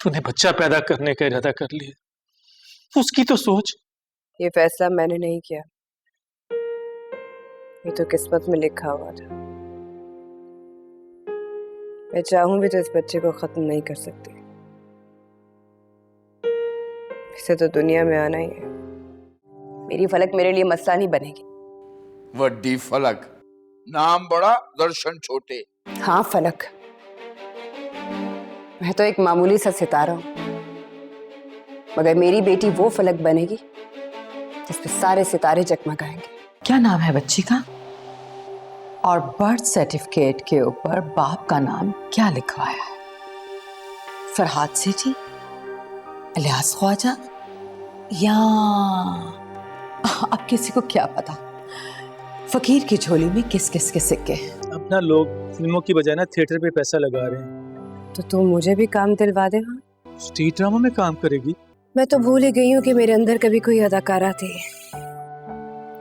तूने बच्चा पैदा करने का इरादा कर लिया, उसकी तो सोच। ये फैसला मैंने नहीं किया, ये तो किस्मत में लिखा हुआ था। मैं चाहूं भी तो इस बच्चे को खत्म नहीं कर सकती। इसे तो दुनिया में आना ही है। मेरी फलक मेरे लिए मसला नहीं बनेगी। वड्डी फलक, नाम बड़ा दर्शन छोटे। हाँ फलक, मैं तो एक मामूली सा सितारा हूं, मगर मेरी बेटी वो फलक बनेगी जिसपे सारे सितारे जगमगाएंगे। क्या नाम है बच्ची का? और बर्थ सर्टिफिकेट के ऊपर बाप का नाम क्या लिखवाया है? फरहाद सेठी, इलियास ख्वाजा, या अब किसी को क्या पता फकीर की झोली में किस किस के सिक्के। अपना लोग फिल्मों की बजाय ना थिएटर पे पैसा लगा रहे हैं। तो तू मुझे भी काम दिलवा दे। हाँ, स्ट्रीट ड्रामा में काम करेगी? मैं तो भूल ही गई हूँ कि मेरे अंदर कभी कोई अदाकारा थी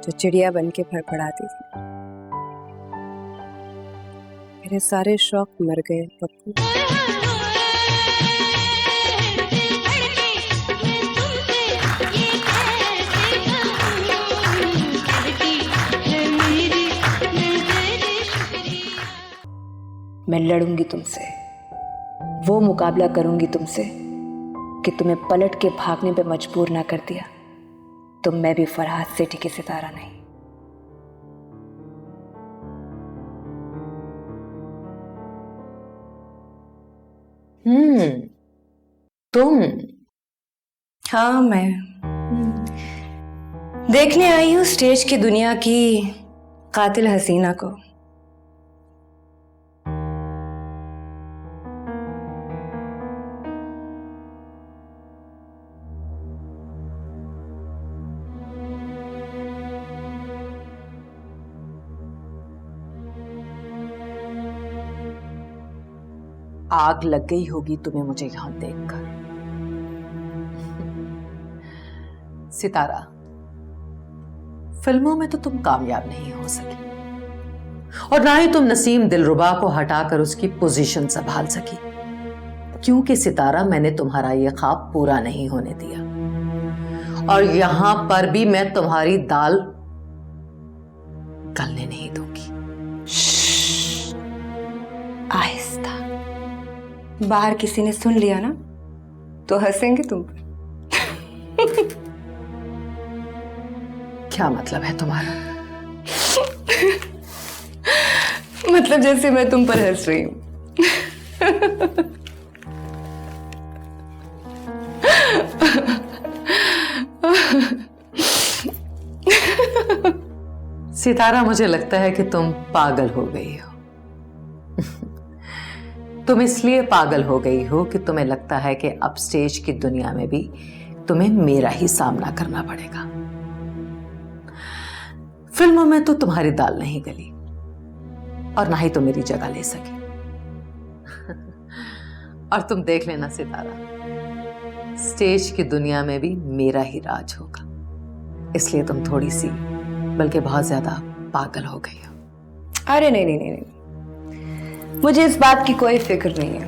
जो चिड़िया बन के फड़फड़ाती थी। मेरे सारे शौक मर गए पप्पू। मैं लड़ूंगी तुमसे, वो मुकाबला करूंगी तुमसे कि तुम्हें पलट के भागने पे मजबूर ना कर दिया तो मैं भी फरहाद सेठी की सितारा नहीं। तुम? हाँ, मैं देखने आई हूँ स्टेज की दुनिया की कातिल हसीना को। आग लग गई होगी तुम्हें मुझे यहां देखकर। सितारा, फिल्मों में तो तुम कामयाब नहीं हो सकी और ना ही तुम नसीम दिलरुबा को हटाकर उसकी पोजीशन संभाल सकी, क्योंकि सितारा मैंने तुम्हारा यह ख्वाब पूरा नहीं होने दिया और यहां पर भी मैं तुम्हारी दाल गलने नहीं दूंगी। आहिस्ता, बाहर किसी ने सुन लिया ना तो हंसेंगे तुम पर। क्या मतलब है तुम्हारा? मतलब जैसे मैं तुम पर हंस रही हूं। सितारा, मुझे लगता है कि तुम पागल हो गई हो। तुम इसलिए पागल हो गई हो कि तुम्हें लगता है कि अब स्टेज की दुनिया में भी तुम्हें मेरा ही सामना करना पड़ेगा। फिल्मों में तो तुम्हारी दाल नहीं गली और ना ही तो मेरी जगह ले सकी। और तुम देख लेना सितारा, स्टेज की दुनिया में भी मेरा ही राज होगा। इसलिए तुम थोड़ी सी बल्कि बहुत ज्यादा पागल हो गई हो। अरे नहीं नहीं नहीं नहीं, मुझे इस बात की कोई फिक्र नहीं है।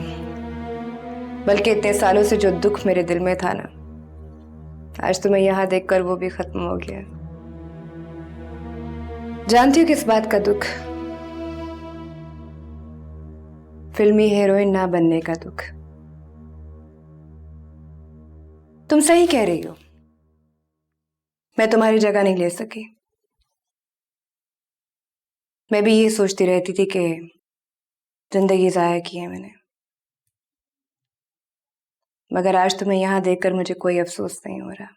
बल्कि इतने सालों से जो दुख मेरे दिल में था ना, आज तुम्हें यहां देखकर वो भी खत्म हो गया। जानती हो किस बात का दुख? फिल्मी हीरोइन ना बनने का दुख। तुम सही कह रही हो, मैं तुम्हारी जगह नहीं ले सकी। मैं भी ये सोचती रहती थी कि जिंदगी जाया की है मैंने, मगर आज तुम्हें यहां देखकर मुझे कोई अफसोस नहीं हो रहा।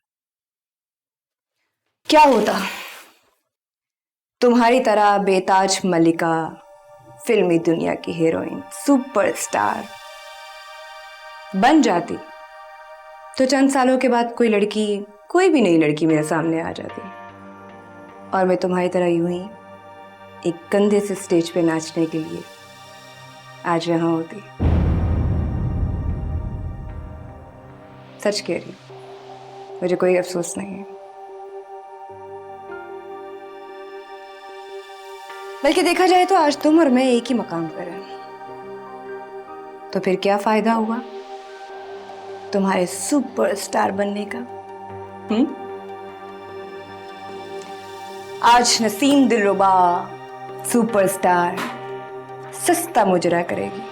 क्या होता तुम्हारी तरह बेताज मलिका, फिल्मी दुनिया की हीरोइन, सुपरस्टार बन जाती तो चंद सालों के बाद कोई लड़की, कोई भी नई लड़की मेरे सामने आ जाती और मैं तुम्हारी तरह यूं ही एक कंधे से स्टेज पे नाचने के लिए आज यहां होती। सच कह रही हूं, मुझे कोई अफसोस नहीं है। बल्कि देखा जाए तो आज तुम और मैं एक ही मकाम पर हैं, तो फिर क्या फायदा हुआ तुम्हारे सुपरस्टार बनने का। आज नसीम दिलरुबा सुपरस्टार सस्ता मुजरा करेगी,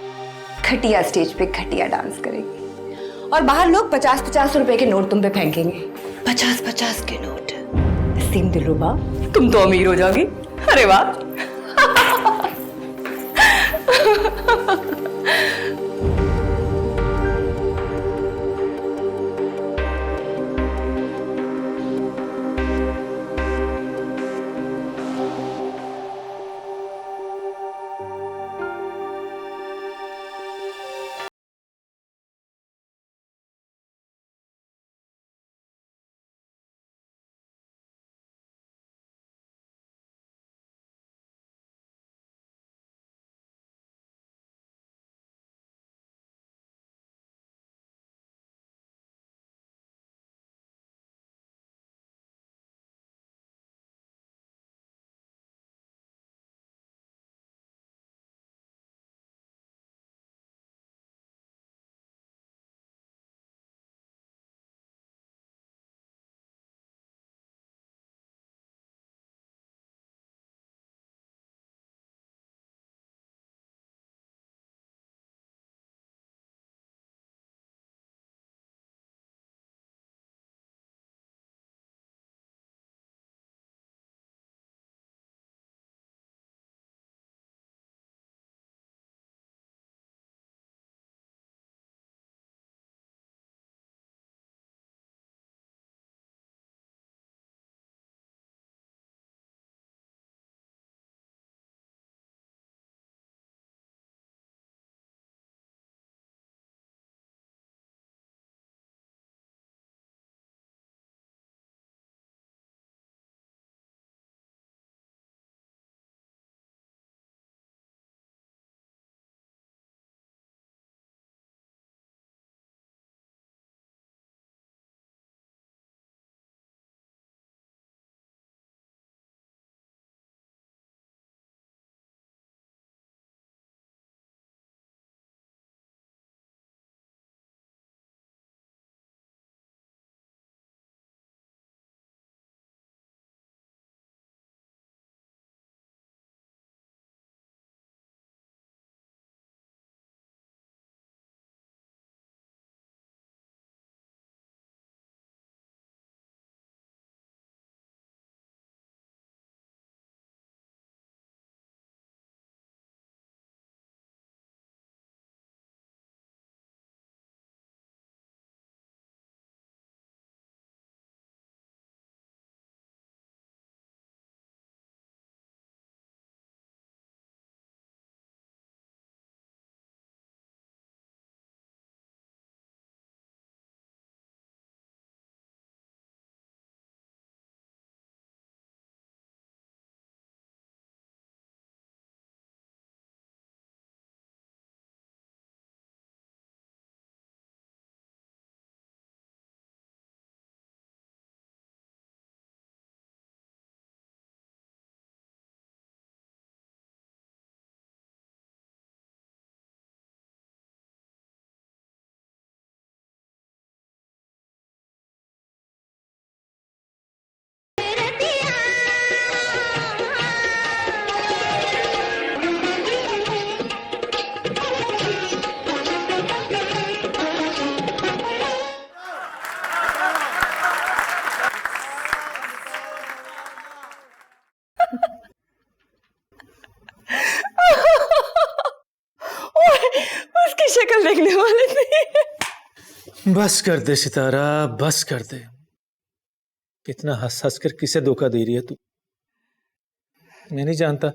घटिया स्टेज पे घटिया डांस करेगी और बाहर लोग 50-50 रुपए के नोट तुम पे फेंकेंगे। 50-50 के नोट। नसीम दिलरुबा तुम तो अमीर हो जाओगी। अरे वाह। उसकी शक्ल देखने वाले थे। बस कर दे सितारा, बस कर दे। कितना हंस हंस कर किसे धोखा दे रही है तू। मैं नहीं जानता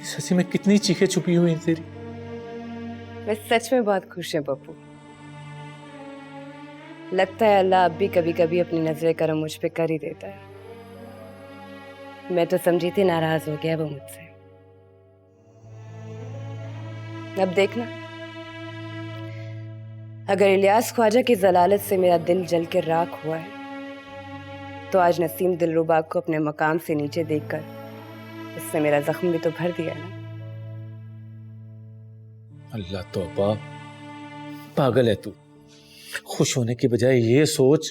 इस हंसी में कितनी चीखें छुपी हुई हैं तेरी। मैं सच में बहुत खुश है पप्पू। लगता है अल्लाह अब भी कभी कभी अपनी नजरें करम मुझ पे कर ही देता है। मैं तो समझी थी नाराज हो गया वो मुझसे। अब देखना, अगर इलियास ख्वाजा की जलालत से मेरा दिल जल के राख हुआ है तो आज नसीम दिलरुबा को अपने मकाम से नीचे देखकर उससे मेरा जख्म भी तो भर दिया ना। अल्लाह तौबा, पागल है तू। खुश होने की बजाय ये सोच,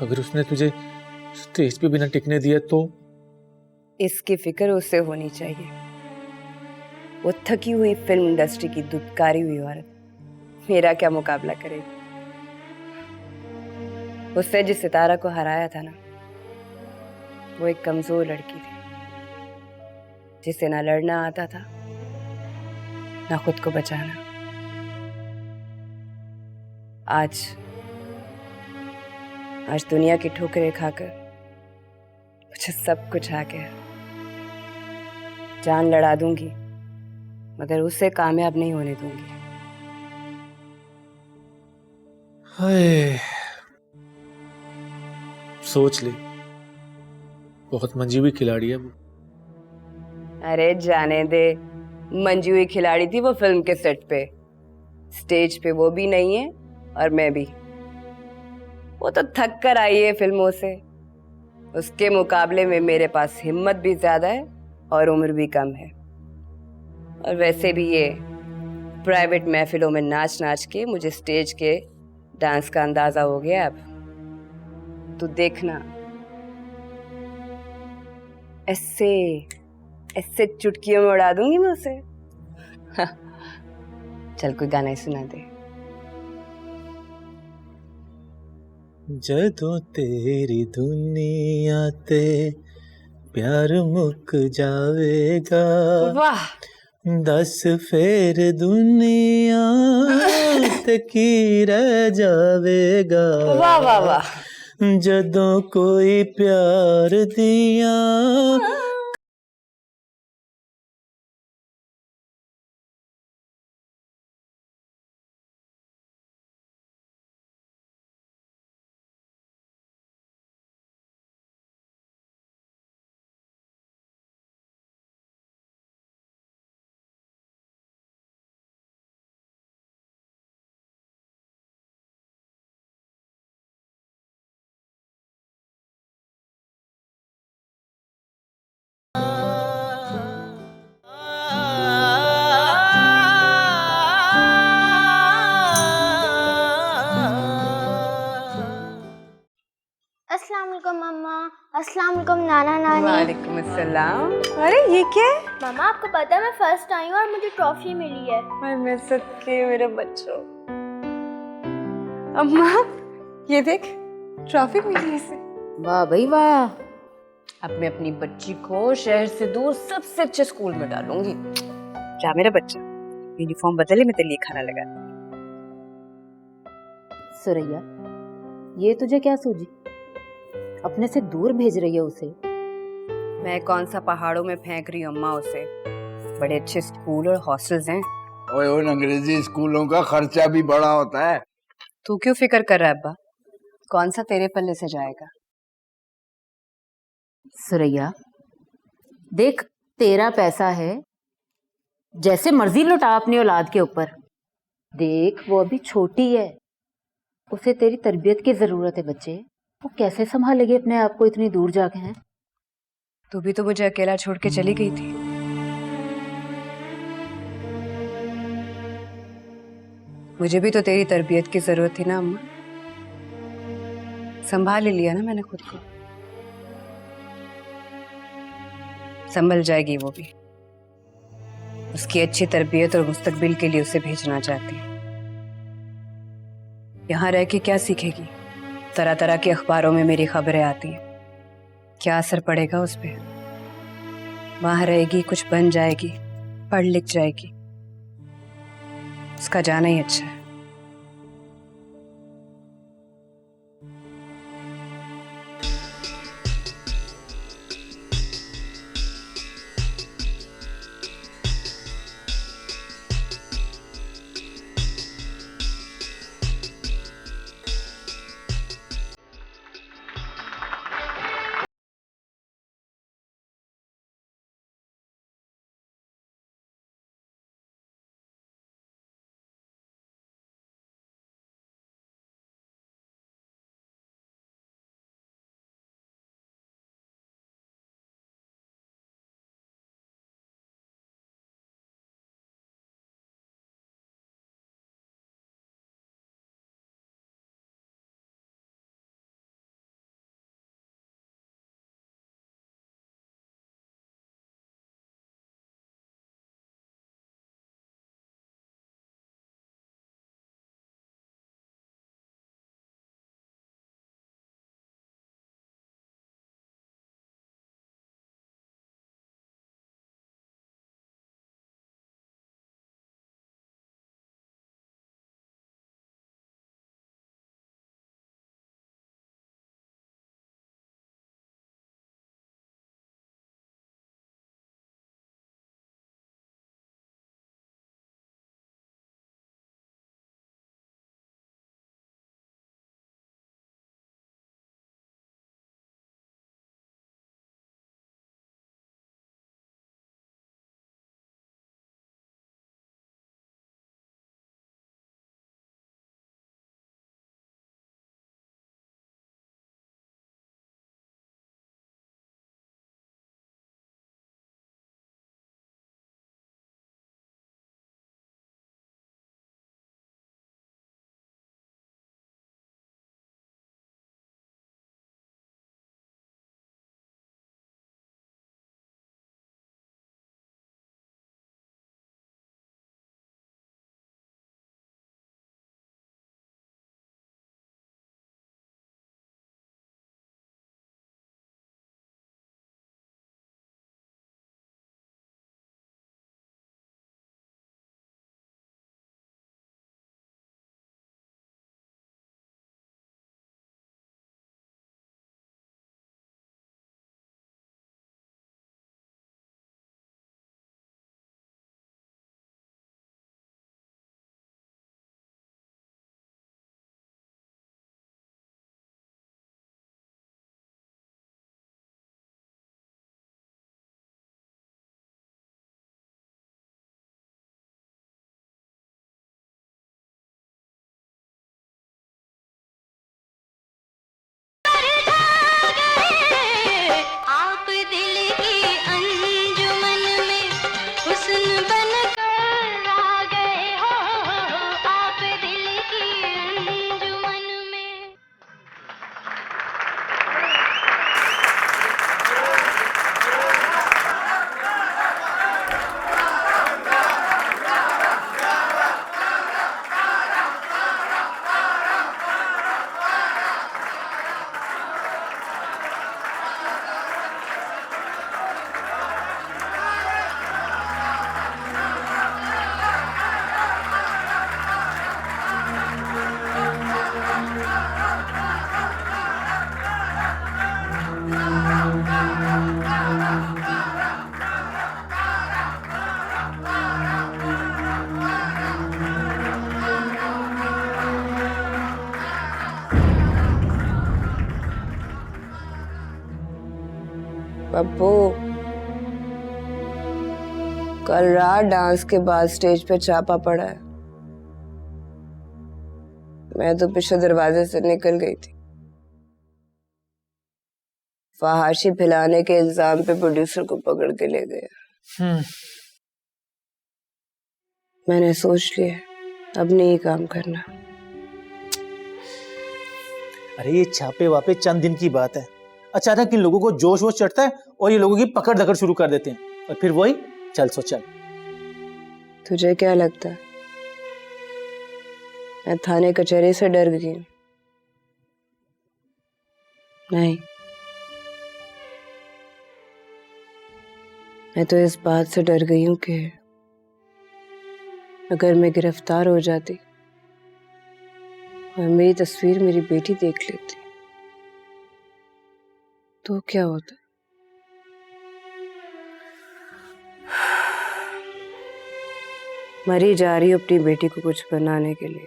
अगर उसने तुझे स्टेज पे बिना टिकने दिया तो। इसकी फिक्र उससे होनी चाहिए। वो थकी हुई फिल्म इंडस्ट्री की दुत्कारी हुई औरत मेरा क्या मुकाबला करेगी। उसने जिस सितारा को हराया था ना, वो एक कमजोर लड़की थी जिसे ना लड़ना आता था ना खुद को बचाना। आज दुनिया की ठोकरें खाकर मुझे सब कुछ आ गया। जान लड़ा दूंगी मगर उसे कामयाब नहीं होने दूंगी। हाय, सोच ले, बहुत मंजी हुई खिलाड़ी है वो। अरे जाने दे, मंजी हुई खिलाड़ी थी वो फिल्म के सेट पे। स्टेज पे वो भी नहीं है और मैं भी। वो तो थक कर आई है फिल्मों से। उसके मुकाबले में मेरे पास हिम्मत भी ज्यादा है और उम्र भी कम है। और वैसे भी ये प्राइवेट महफिलों में नाच नाच के मुझे स्टेज के डांस का अंदाजा हो गया। अब तू देखना, ऐसे ऐसे चुटकियों में उड़ा दूंगी मैं उसे। चल कोई गाना ही सुना दे। जदों तेरी दुनिया ते प्यार मुक जावेगा, वाह, दस फेर दुनिया ते की रह जावेगा। वाह वाह वाह। जदों कोई प्यार दिया अस्सलाम वालेकुम मम्मा। अस्सलाम वालेकुम नाना नानी। वालेकुम अस्सलाम। अरे ये क्या है? मम्मा आपको पता है मैं फर्स्ट आई हूँ और मुझे ट्रॉफी मिली है। हाय मैं सच्चे मेरे बच्चों। अम्मा ये देख, ट्रॉफी मिली है इसे। वाह भाई वाह। अब मैं अपनी बच्ची को शहर से दूर सबसे अच्छे स्कूल में डालूंगी। जा मेरा बच्चा, यूनिफॉर्म बदले, मैं तेरे लिए खाना लगा। सुरैया, ये तुझे क्या सूझी? अपने से दूर भेज रही है उसे? मैं कौन सा पहाड़ों में फेंक रही हूँ अम्मा उसे। बड़े अच्छे स्कूल और हॉस्टल्स हैं। ओए उन अंग्रेजी स्कूलों का खर्चा भी बड़ा होता है। तू क्यों फिक्र कर रहा है अब्बा? कौन सा तेरे पल्ले से जाएगा? सुरैया देख, तेरा पैसा है, जैसे मर्जी लुटा अपनी औलाद के ऊपर। देख वो अभी छोटी है, उसे तेरी तरबियत की जरूरत है बच्चे। वो कैसे संभालेगी अपने आप को इतनी दूर जाके? हैं तू भी तो मुझे अकेला छोड़ के चली गई थी। मुझे भी तो तेरी तरबियत की जरूरत थी ना अम्मा। संभाल लिया ना मैंने खुद को। संभल जाएगी वो भी। उसकी अच्छी तरबियत और मुस्तकबिल के लिए उसे भेजना चाहती हूँ। यहाँ रह के क्या सीखेगी? तरह तरह के अखबारों में मेरी खबरें आती हैं, क्या असर पड़ेगा उस पर? वहां रहेगी, कुछ बन जाएगी, पढ़ लिख जाएगी। उसका जाना ही अच्छा है। पप्पू, कल रात डांस के बाद स्टेज पे छापा पड़ा है। मैं तो पीछे दरवाजे से निकल गई थी। फहाशी फैलाने के इल्जाम पे प्रोड्यूसर को पकड़ के ले गए। मैंने सोच लिया अब नहीं काम करना। अरे ये छापे वापे चंद दिन की बात है। अचानक इन लोगों को जोश वोश चढ़ता है और ये लोगों की पकड़ दकड़ शुरू कर देते हैं और फिर वही चल सो चल। तुझे क्या लगता है मैं थाने कचहरी से डर गई हूं? नहीं, मैं तो इस बात से डर गई हूं कि अगर मैं गिरफ्तार हो जाती और मेरी तस्वीर मेरी बेटी देख लेती तो क्या होता। मरी जा रही हूं अपनी बेटी को कुछ बनाने के लिए।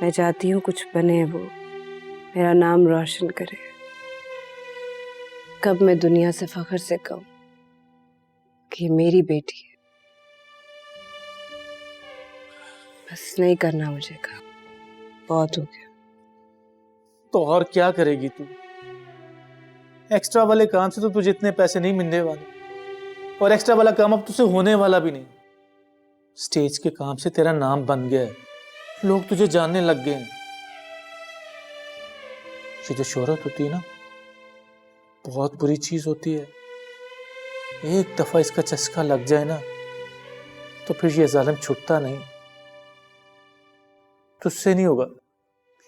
मैं चाहती हूँ कुछ बने, वो मेरा नाम रोशन करे। कब मैं दुनिया से फख्र से कहूं कि मेरी बेटी है। बस नहीं करना मुझे काम, बहुत हो गया। तो और क्या करेगी तू? एक्स्ट्रा वाले काम से तो तुझे इतने पैसे नहीं मिलने वाले और एक्स्ट्रा वाला काम अब तुझसे होने वाला भी नहीं। स्टेज के काम से तेरा नाम बन गया है, लोग तुझे जानने लग गए हैं। ये जो शोहरत होती है ना, बहुत बुरी चीज होती है। एक दफा इसका चस्का लग जाए ना तो फिर ये जालिम छूटता नहीं। तुझसे नहीं होगा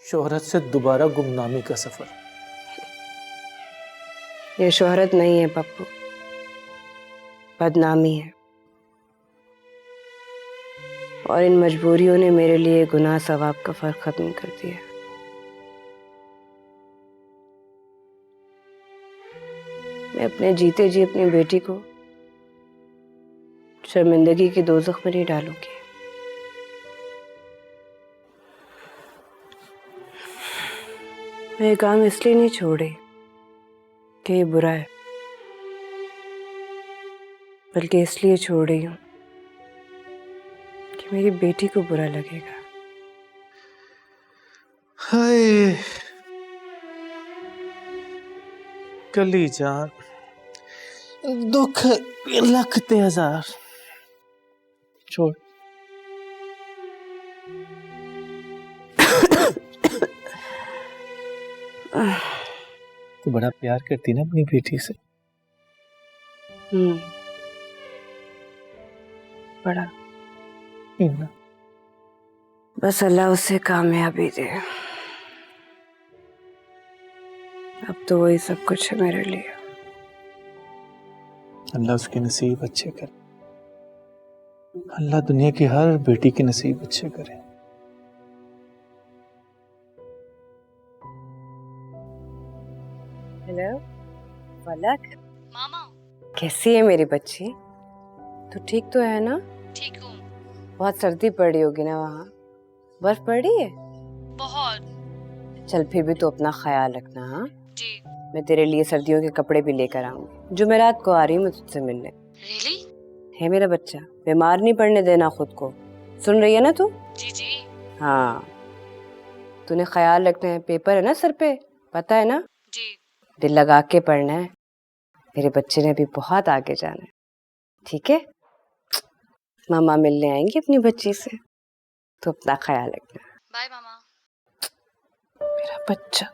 शोहरत से दोबारा गुमनामी का सफर। ये शोहरत नहीं है पप्पू, बदनामी है। और इन मजबूरियों ने मेरे लिए गुनाह सवाब का फर्क खत्म कर दिया। मैं अपने जीते जी अपनी बेटी को शर्मिंदगी की दोज़ख में नहीं डालूंगी। मैं ये काम इसलिए नहीं छोड़ी कि ये बुरा है, बल्कि इसलिए छोड़ रही हूं कि मेरी बेटी को बुरा लगेगा। हाय कली जान, दुख लगते हजार। छोड़। तू बड़ा प्यार करती ना अपनी बेटी से। बड़ा। इतना बस अल्लाह उसे कामयाबी दे। अब तो वही सब कुछ है मेरे लिए। अल्लाह उसके नसीब अच्छे करे। अल्लाह दुनिया की हर बेटी के नसीब अच्छे करे। हेलो फलक, मामा कैसी है मेरी बच्ची? तू ठीक तो है ना? ठीक हूँ। बहुत सर्दी पड़ रही होगी ना वहाँ? बर्फ पड़ रही है? बहुत। चल फिर भी तू अपना ख्याल रखना। हाँ जी। मैं तेरे लिए सर्दियों के कपड़े भी लेकर आऊंगी। जुमेरात को आ रही हूँ मैं तुझसे मिलने। रियली? है मेरा बच्चा, बीमार नहीं पड़ने देना खुद को। सुन रही है ना तू? जी जी। हाँ तूने ख्याल रखना है। पेपर है ना सर पे, पता है ना? जी। दिल लगा के पढ़ना है। मेरे बच्चे ने भी बहुत आगे जाना है, ठीक है? मामा मिलने आएंगे अपनी बच्ची से, तो अपना ख्याल रखना। बाय मामा। मेरा बच्चा।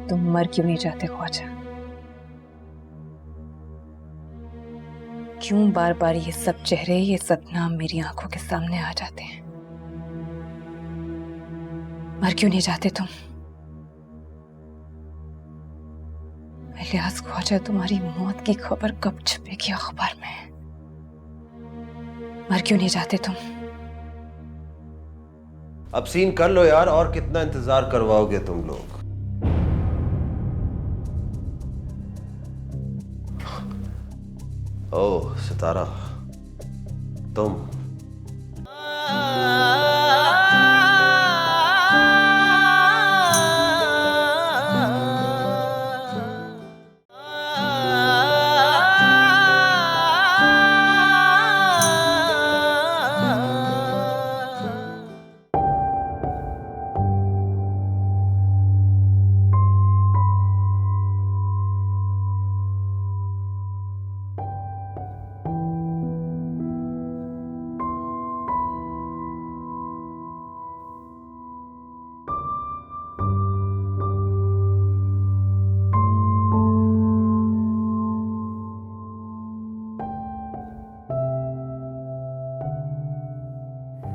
तुम मर क्यों नहीं जाते ख्वाजा? क्यों बार बार ये सब चेहरे, ये सब नाम मेरी आंखों के सामने आ जाते हैं? मर क्यों नहीं जाते तुम? इलियास ख्वाजा, तुम्हारी मौत की खबर कब छपेगी अखबार में? मर क्यों नहीं जाते तुम? अब सीन कर लो यार, और कितना इंतजार करवाओगे तुम लोग? ओह सितारा, तुम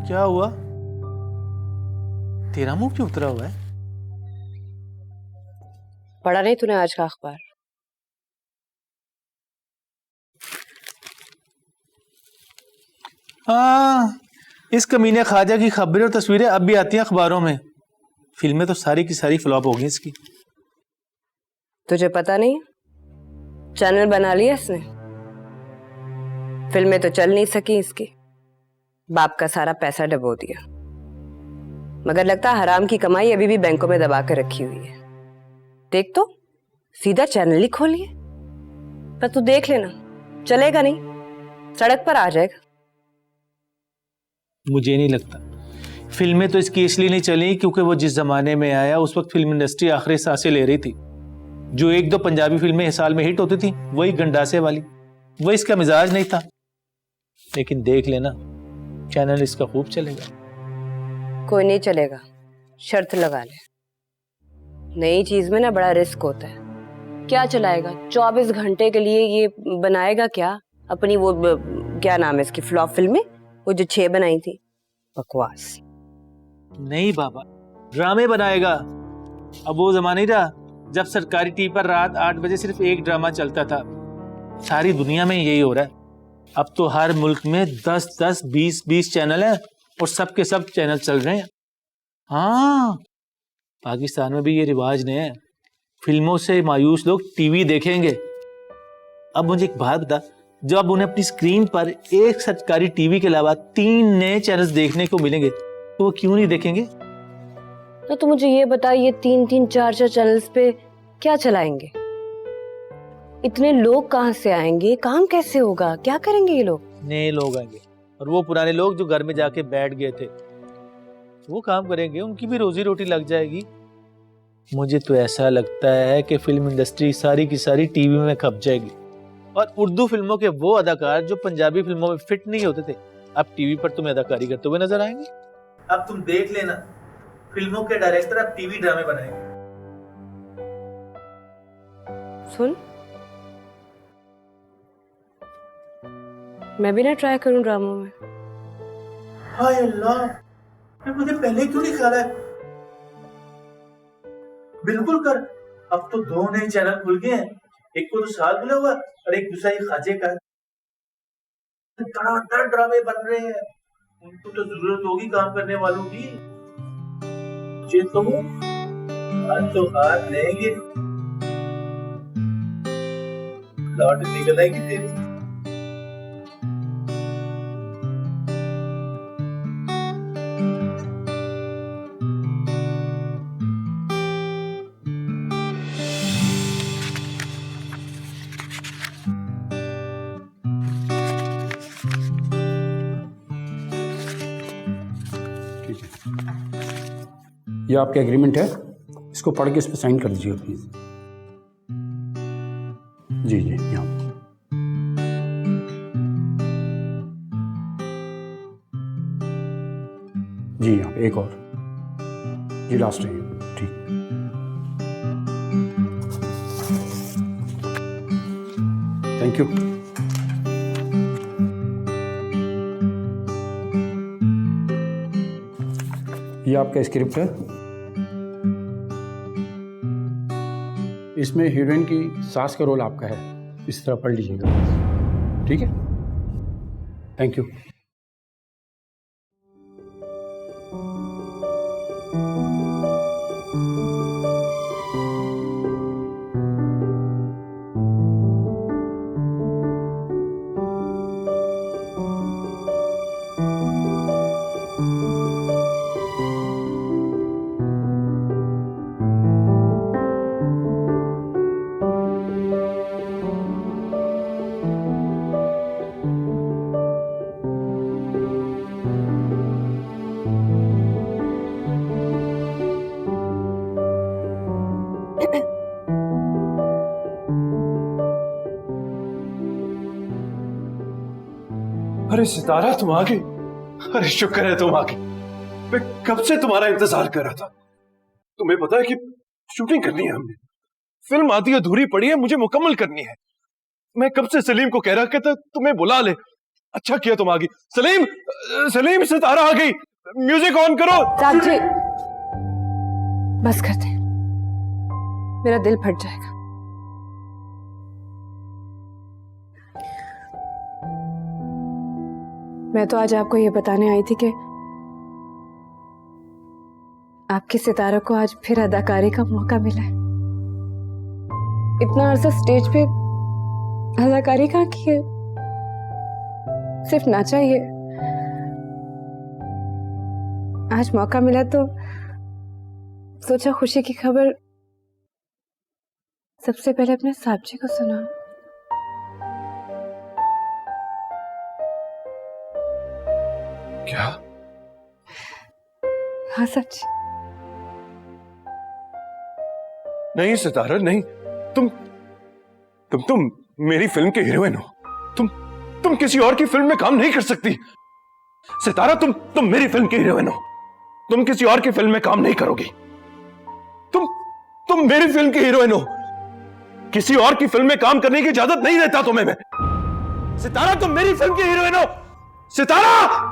क्या हुआ? तेरा मुंह क्यों उतरा हुआ है? पढ़ा नहीं तूने आज का अखबार? हाँ, इस कमीने ख्वाजा की खबरें और तस्वीरें अब भी आती हैं अखबारों में। फिल्में तो सारी की सारी फ्लॉप हो गई इसकी। तुझे पता नहीं? चैनल बना लिया इसने, फिल्में तो चल नहीं सकी इसकी, बाप का सारा पैसा डबो दिया, मगर लगता हराम की कमाई अभी भी बैंकों में दबा कर रखी हुई है। देख तो, सीधा चैनल ही खोलिए। पर तू देख लेना, चलेगा नहीं, सड़क पर आ जाएगा। मुझे नहीं लगता। फिल्में तो इसकी इसलिए नहीं चली क्योंकि वो जिस जमाने में आया उस वक्त फिल्म इंडस्ट्री आखिरी सांसें ले रही थी। जो एक दो पंजाबी फिल्में साल में हिट होती थी वही गंडासे वाली, वो इसका मिजाज नहीं था। लेकिन देख लेना, चैनल इसका खूब चलेगा। कोई नहीं चलेगा, शर्त लगा ले। नई चीज में ना बड़ा रिस्क होता है। क्या चलाएगा 24 घंटे के लिए? ये बनाएगा क्या अपनी वो क्या नाम है इसकी फ्लॉप फिल्में, वो जो 6 बनाई थी? बकवास। नहीं बाबा, ड्रामे बनाएगा। अब वो जमाना नहीं रहा जब सरकारी टीवी पर रात 8 बजे सिर्फ एक ड्रामा चलता था। सारी दुनिया में यही हो रहा है। अब तो हर मुल्क में 10-10, 20-20 चैनल हैं और सब के सब चैनल चल रहे हैं। हाँ, पाकिस्तान में भी ये रिवाज नहीं है। फिल्मों से मायूस लोग टीवी देखेंगे। अब मुझे एक बात बता, जब उन्हें अपनी स्क्रीन पर एक सरकारी टीवी के अलावा 3 नए चैनल्स देखने को मिलेंगे तो वो क्यों नहीं देखेंगे? तो तू मुझे ये बता, ये 3-3, 4-4 चैनल्स पे क्या चलाएंगे? इतने लोग कहाँ से आएंगे? काम कैसे होगा? क्या करेंगे ये लोग? नए लोग आएंगे और वो पुराने लोग जो घर में जाके बैठ गए थे वो काम करेंगे, उनकी भी रोजी रोटी लग जाएगी। मुझे तो ऐसा लगता है कि फिल्म इंडस्ट्री सारी की सारी टीवी में खप जाएगी और उर्दू फिल्मों के वो अदाकार जो पंजाबी फिल्मों में फिट नहीं होते थे अब टीवी पर तुम्हें अदाकारी करते हुए नजर आएंगे। अब तुम देख लेना, फिल्मों के डायरेक्टर अब टीवी ड्रामे बनाएंगे। सुन, मैं भी ना ट्राई करूं ड्रामों में। हाय अल्लाह, ये मुझे पहले क्यों नहीं ख्याल है? बिल्कुल कर। अब तो 2 नए चैनल खुल गए हैं, एक को तो साल मिला हुआ और एक दूसरा ही खाजे का। धड़ाधड़ ड्रामे बन रहे हैं, उनको तो जरूरत होगी काम करने वालों की। मुझे तो हाथों हाथ लेंगे, लौट निकल आएगी तेरी। ये आपका एग्रीमेंट है, इसको पढ़ के इस पर साइन कर दीजिएगा प्लीज। जी जी, यहाँ जी, यहाँ एक और जी, लास्ट है ठीक। Thank you. ये आपका स्क्रिप्ट है। इसमें हीरोइन की सास का रोल आपका है, इस तरह पढ़ लीजिएगा, ठीक है? Thank you. अरे सितारा, तुम आ गई। अरे शुक्र है तुम आ गई। मैं कब से तुम्हारा इंतजार कर रहा था। तुम्हें पता है कि शूटिंग करनी है हमने, फिल्म आधी अधूरी पड़ी है, मुझे मुकम्मल करनी है। मैं कब से सलीम को कह रहा था तुम्हें बुला ले। अच्छा किया तुम आ गई। सलीम, सलीम, सितारा आ गई, म्यूजिक ऑन करो। साहब जी बस कर दे, मेरा दिल फट जाएगा। मैं तो आज आपको ये बताने आई थी कि आपके सितारा को आज फिर अदाकारी का मौका मिला है। इतना अरसा स्टेज पे अदाकारी कहाँ की है, सिर्फ नाचा ही है। आज मौका मिला तो सोचा खुशी की खबर सबसे पहले अपने साहब जी को सुनाऊं। क्या? हाँ सच। नहीं सितारा, नहीं। तुम मेरी फिल्म के हीरोइन हो। तुम किसी और की फिल्म में काम नहीं कर सकती। सितारा, तुम मेरी फिल्म की हीरोइन हो। तुम किसी और की फिल्म में काम नहीं करोगी। तुम मेरी फिल्म की हीरोइन हो। किसी और की फिल्म में काम करने की इजाजत नहीं देता तुम्हें मैं। सितारा, तुम मेरी फिल्म की हीरोइन हो। सितारा!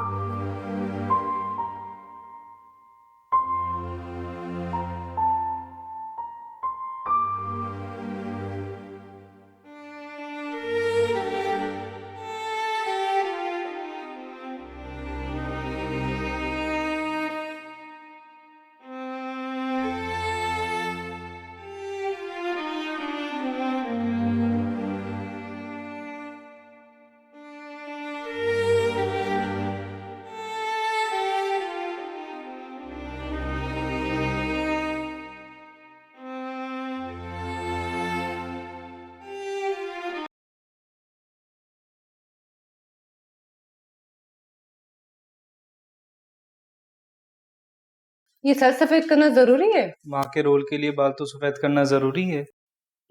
ये सर सफेद करना जरूरी है? माँ के रोल के लिए बाल तो सफेद करना जरूरी है।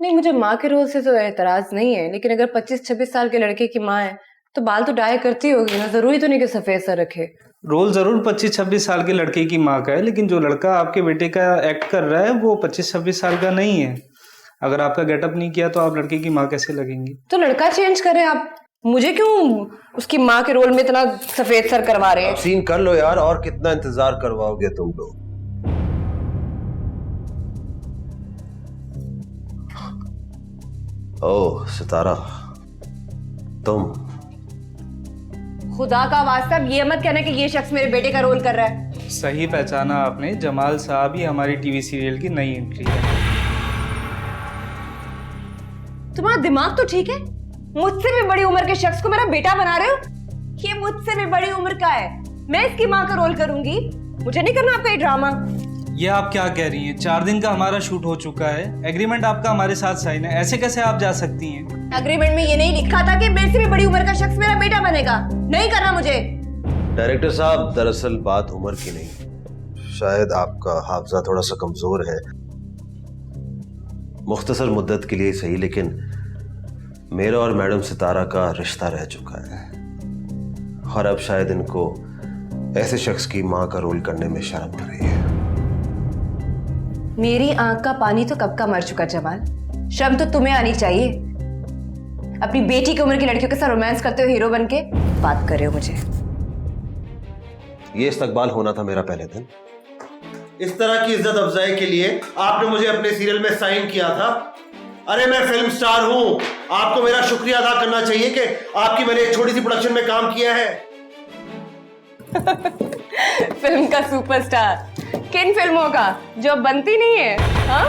नहीं, मुझे माँ के रोल से तो एतराज नहीं है, लेकिन अगर 25-26 साल के लड़के की माँ है तो बाल तो डाई करती होगी ना। जरूरी तो नहीं कि सफेद सर रखे। रोल जरूर 25-26 साल के लड़के की माँ का है, लेकिन जो लड़का आपके बेटे का एक्ट कर रहा है वो 25-26 साल का नहीं है। अगर आपका गेटअप नहीं किया तो आप लड़के की माँ कैसे लगेंगी? तो लड़का चेंज करें आप, मुझे क्यों उसकी माँ के रोल में इतना सफेद सर करवा रहे हैं? सीन कर लो यार, और कितना इंतजार करवाओगे तुम लोग। ओह सितारा, तुम। खुदा का वास्ता ये मत कहना कि ये शख्स मेरे बेटे का रोल कर रहा है। सही पहचाना आपने, जमाल साहब ही हमारी टीवी सीरियल की नई एंट्री है। तुम्हारा दिमाग तो ठीक है? मुझसे भी बड़ी उम्र के शख्स को मेरा बेटा बना रहे हो? ये मुझसे भी बड़ी उम्र का है, मैं इसकी माँ का रोल करूंगी। मुझे नहीं करना आपका ये ड्रामा। ये आप क्या कह रही हैं? 4 दिन का हमारा शूट हो चुका है, एग्रीमेंट आपका हमारे साथ साइन है, ऐसे कैसे आप जा सकती हैं? एग्रीमेंट में ये नहीं लिखा था कि मेरे से भी बड़ी उम्र का शख्स मेरा बेटा बनेगा। नहीं करना मुझे। डायरेक्टर साहब, दरअसल बात उम्र की नहीं, शायद आपका हाफजा थोड़ा सा कमजोर है। मुख्तसर मुद्दत के लिए सही, लेकिन मेरा और मैडम सितारा का रिश्ता रह चुका है और अब शायद इनको ऐसे शख्स की माँ का रोल करने में शर्म आ रही है। मेरी आंख का पानी तो कब का मर चुका जमाल। शर्म तो तुम्हें आनी चाहिए। अपनी बेटी की उम्र की लड़कियों के साथ रोमांस करते हो हीरो बन के बात कर रहे हो मुझे। ये इस्तकबाल होना था मेरा पहले दिन, इस तरह की इज्जत अफजाई के लिए आपने मुझे अपने सीरियल में साइन किया था। अरे मैं फिल्म स्टार हूं, आपको मेरा शुक्रिया अदा करना चाहिए कि आपकी मैंने एक छोटी सी प्रोडक्शन में काम किया है। फिल्म का सुपरस्टार किन फिल्मों का जो बनती नहीं है? हाँ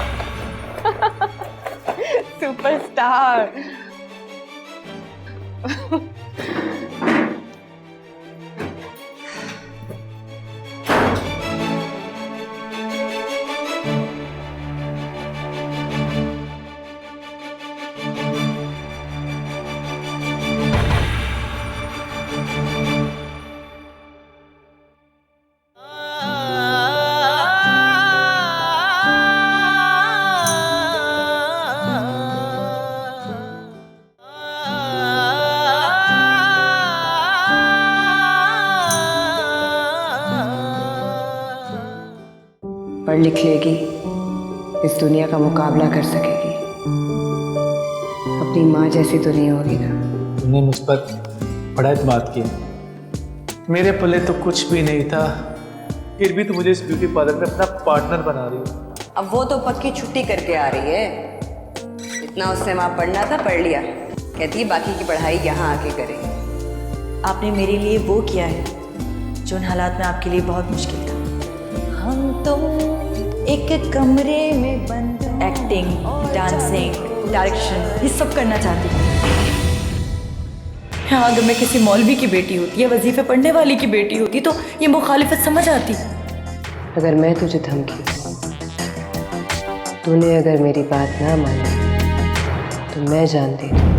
सुपरस्टार। पढ़ लिख लेगी, इस दुनिया का मुकाबला कर सकेगी। अपनी माँ जैसी तो नहीं होगी ना। तुमने मुझ पर बड़ा एतमाद किया। मेरे पल्ले तो कुछ भी नहीं था, फिर भी तू मुझे इस ब्यूटी पार्लर में अपना पार्टनर बना रही हो। अब वो तो पक्की छुट्टी करके आ रही है। इतना उससे वहाँ पढ़ना था, पढ़ लिया। कहती है बाकी की पढ़ाई यहाँ आके करें। आपने मेरे लिए वो किया है जो उन हालात में आपके लिए बहुत मुश्किल था। हम तो एक कमरे में बंद, एक्टिंग, डांसिंग, डायरेक्शन, ये सब करना चाहती हूँ। हाँ, अगर मैं किसी मौलवी की बेटी होती या वजीफे पढ़ने वाली की बेटी होती तो ये मुखालिफत समझ आती। अगर मैं तुझे धमकी दूं, तूने अगर मेरी बात ना मानी तो मैं जान दे दूं